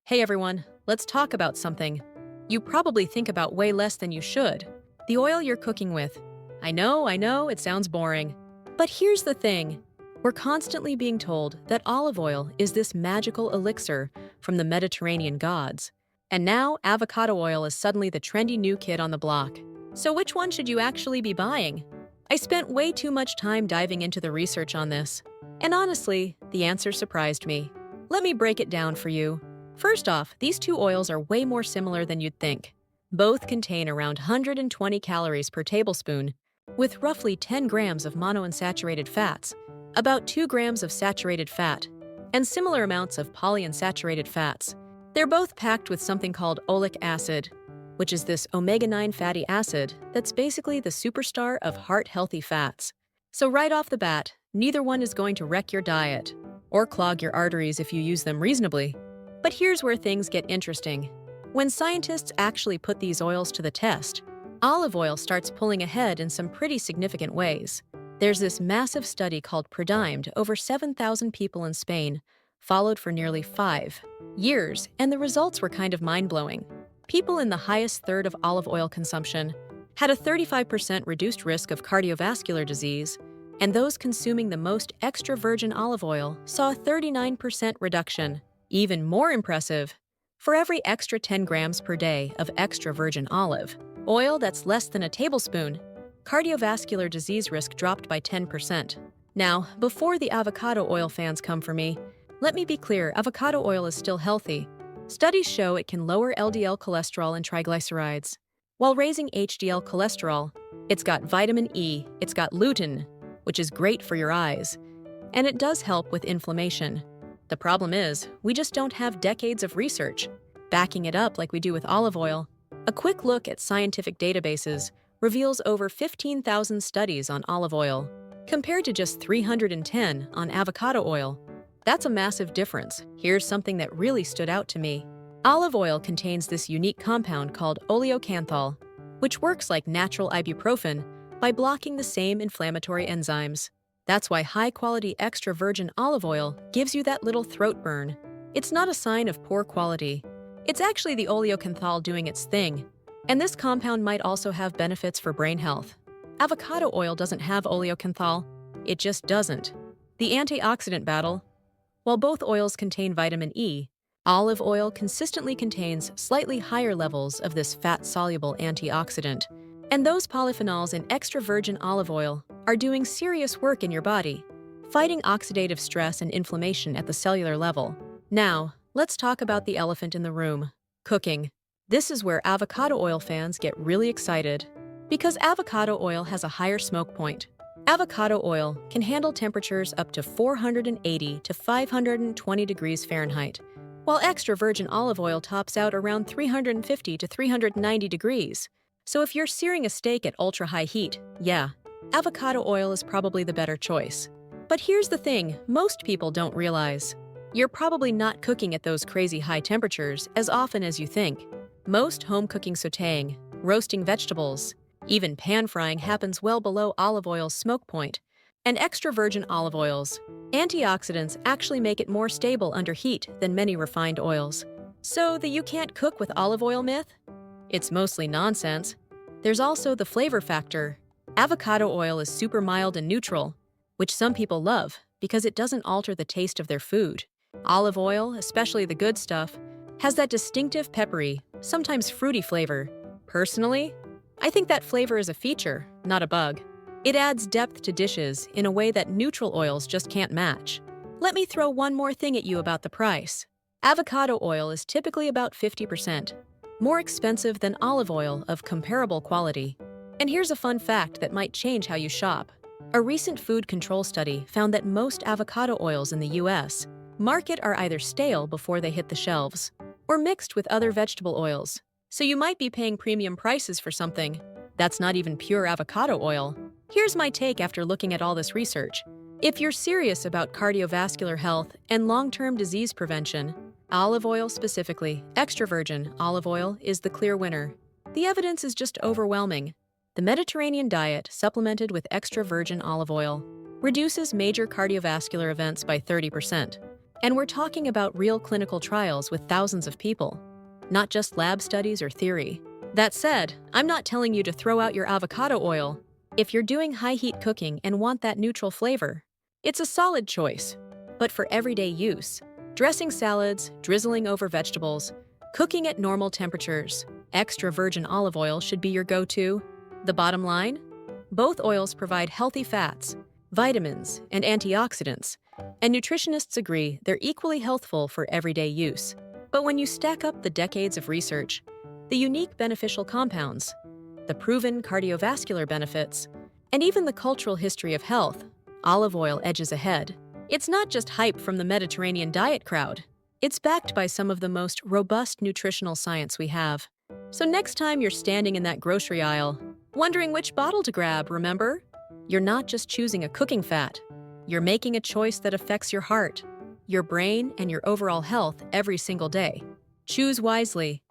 Hey everyone, let's talk about something you probably think about way less than you should. The oil you're cooking with. I know, it sounds boring. But here's the thing. We're constantly being told that olive oil is this magical elixir from the Mediterranean gods. And now avocado oil is suddenly the trendy new kid on the block. So which one should you actually be buying? I spent way too much time diving into the research on this. And honestly, the answer surprised me. Let me break it down for you. First off, these two oils are way more similar than you'd think. Both contain around 120 calories per tablespoon, with roughly 10 grams of monounsaturated fats, about 2 grams of saturated fat, and similar amounts of polyunsaturated fats. They're both packed with something called oleic acid, which is this omega-9 fatty acid that's basically the superstar of heart-healthy fats. So right off the bat, neither one is going to wreck your diet, or clog your arteries if you use them reasonably. But here's where things get interesting. When scientists actually put these oils to the test, olive oil starts pulling ahead in some pretty significant ways. There's this massive study called PREDIMED, over 7,000 people in Spain, followed for nearly 5 years, and the results were kind of mind-blowing. People in the highest third of olive oil consumption had a 35% reduced risk of cardiovascular disease, and those consuming the most extra virgin olive oil saw a 39% reduction. Even more impressive, for every extra 10 grams per day of extra virgin olive oil that's less than a tablespoon, cardiovascular disease risk dropped by 10%. Now, before the avocado oil fans come for me, let me be clear, avocado oil is still healthy. Studies show it can lower LDL cholesterol and triglycerides, while raising HDL cholesterol. It's got vitamin E, it's got lutein, which is great for your eyes, and it does help with inflammation. The problem is, we just don't have decades of research backing it up like we do with olive oil. A quick look at scientific databases reveals over 15,000 studies on olive oil, compared to just 310 on avocado oil. That's a massive difference. Here's something that really stood out to me. Olive oil contains this unique compound called Oleocanthal, which works like natural ibuprofen by blocking the same inflammatory enzymes. That's why high-quality extra virgin olive oil gives you that little throat burn. It's not a sign of poor quality. It's actually the oleocanthal doing its thing. And this compound might also have benefits for brain health. Avocado oil doesn't have oleocanthal. It just doesn't. The antioxidant battle. While both oils contain vitamin E, olive oil consistently contains slightly higher levels of this fat-soluble antioxidant. And those polyphenols in extra virgin olive oil are doing serious work in your body, fighting oxidative stress and inflammation at the cellular level. Now, let's talk about the elephant in the room, cooking. This is where avocado oil fans get really excited, because avocado oil has a higher smoke point. Avocado oil can handle temperatures up to 480 to 520 degrees Fahrenheit, while extra virgin olive oil tops out around 350 to 390 degrees. So if you're searing a steak at ultra-high heat, yeah, avocado oil is probably the better choice. But here's the thing most people don't realize. You're probably not cooking at those crazy high temperatures as often as you think. Most home cooking, sautéing, roasting vegetables, even pan frying happens well below olive oil's smoke point. And extra virgin olive oils, antioxidants actually make it more stable under heat than many refined oils. So the you can't cook with olive oil myth? It's mostly nonsense. There's also the flavor factor. Avocado oil is super mild and neutral, which some people love because it doesn't alter the taste of their food. Olive oil, especially the good stuff, has that distinctive peppery, sometimes fruity flavor. Personally, I think that flavor is a feature, not a bug. It adds depth to dishes in a way that neutral oils just can't match. Let me throw one more thing at you about the price. Avocado oil is typically about 50% more expensive than olive oil of comparable quality. And here's a fun fact that might change how you shop. A recent food control study found that most avocado oils in the US market are either stale before they hit the shelves or mixed with other vegetable oils. So you might be paying premium prices for something that's not even pure avocado oil. Here's my take after looking at all this research. If you're serious about cardiovascular health and long-term disease prevention, olive oil specifically, extra virgin olive oil, is the clear winner. The evidence is just overwhelming. The Mediterranean diet, supplemented with extra virgin olive oil, reduces major cardiovascular events by 30%. And we're talking about real clinical trials with thousands of people, not just lab studies or theory. That said, I'm not telling you to throw out your avocado oil. If you're doing high-heat cooking and want that neutral flavor, it's a solid choice. But for everyday use, dressing salads, drizzling over vegetables, cooking at normal temperatures, extra virgin olive oil should be your go-to. The bottom line? Both oils provide healthy fats, vitamins, and antioxidants, and nutritionists agree they're equally healthful for everyday use. But when you stack up the decades of research, the unique beneficial compounds, the proven cardiovascular benefits, and even the cultural history of health, olive oil edges ahead. It's not just hype from the Mediterranean diet crowd. It's backed by some of the most robust nutritional science we have. So next time you're standing in that grocery aisle, wondering which bottle to grab, remember? You're not just choosing a cooking fat. You're making a choice that affects your heart, your brain, and your overall health every single day. Choose wisely.